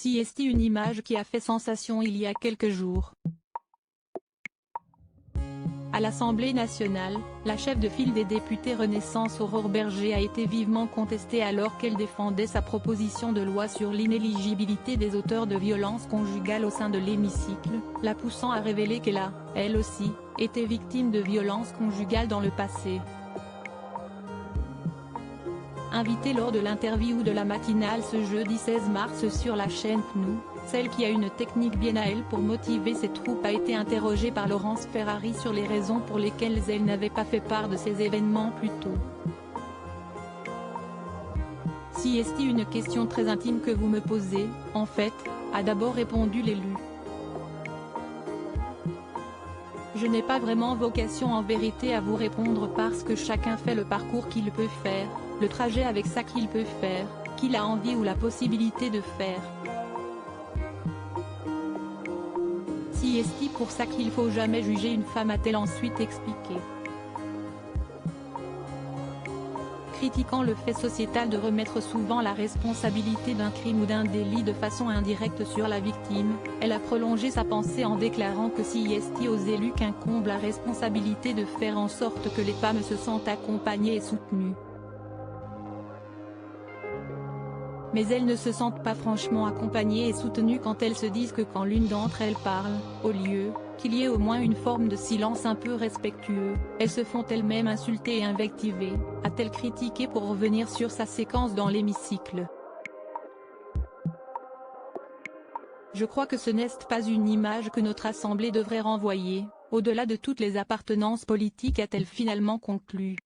CST, une image qui a fait sensation il y a quelques jours. À l'Assemblée nationale, la chef de file des députés Renaissance Aurore Bergé a été vivement contestée alors qu'elle défendait sa proposition de loi sur l'inéligibilité des auteurs de violences conjugales au sein de l'hémicycle, la poussant à révéler qu'elle a, elle aussi, été victime de violences conjugales dans le passé. Invitée lors de l'interview de la matinale ce jeudi 16 mars sur la chaîne PNU, celle qui a une technique bien à elle pour motiver ses troupes a été interrogée par Laurence Ferrari sur les raisons pour lesquelles elle n'avait pas fait part de ces événements plus tôt. Si est-ce une question très intime que vous me posez, en fait, a d'abord répondu l'élu. Je n'ai pas vraiment vocation en vérité à vous répondre parce que chacun fait le parcours qu'il peut faire, le trajet avec ça qu'il peut faire, qu'il a envie ou la possibilité de faire. Si est-il pour ça qu'il faut jamais juger une femme, a-t-elle ensuite expliqué. Critiquant le fait sociétal de remettre souvent la responsabilité d'un crime ou d'un délit de façon indirecte sur la victime, elle a prolongé sa pensée en déclarant que si est aux élus qu'incombe la responsabilité de faire en sorte que les femmes se sentent accompagnées et soutenues. Mais elles ne se sentent pas franchement accompagnées et soutenues quand elles se disent que quand l'une d'entre elles parle, au lieu qu'il y ait au moins une forme de silence un peu respectueux, elles se font elles-mêmes insulter et invectiver, a-t-elle critiqué pour revenir sur sa séquence dans l'hémicycle. Je crois que ce n'est pas une image que notre Assemblée devrait renvoyer, au-delà de toutes les appartenances politiques, a-t-elle finalement conclu.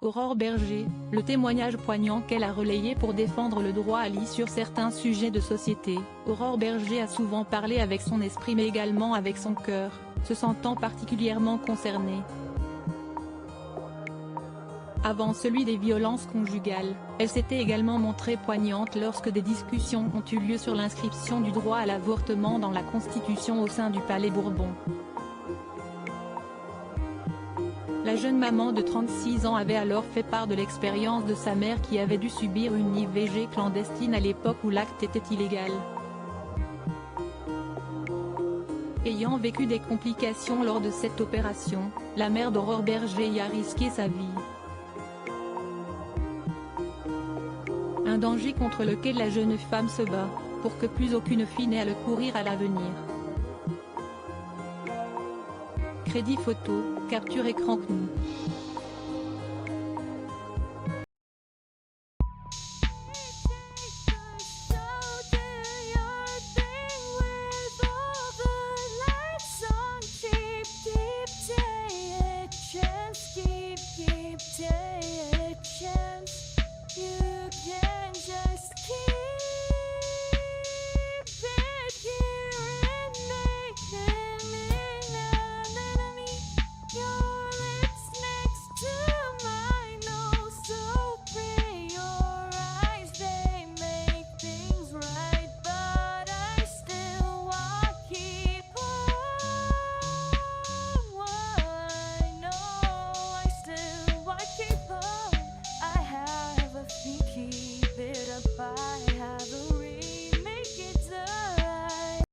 Aurore Bergé, le témoignage poignant qu'elle a relayé pour défendre le droit à l'IVG sur certains sujets de société. Aurore Bergé a souvent parlé avec son esprit mais également avec son cœur, se sentant particulièrement concernée. Avant celui des violences conjugales, elle s'était également montrée poignante lorsque des discussions ont eu lieu sur l'inscription du droit à l'avortement dans la Constitution au sein du Palais Bourbon. La jeune maman de 36 ans avait alors fait part de l'expérience de sa mère qui avait dû subir une IVG clandestine à l'époque où l'acte était illégal. Ayant vécu des complications lors de cette opération, la mère d'Aurore Bergé y a risqué sa vie. Un danger contre lequel la jeune femme se bat, pour que plus aucune fille n'ait à le courir à l'avenir. Crédit photo, capture écran PNU.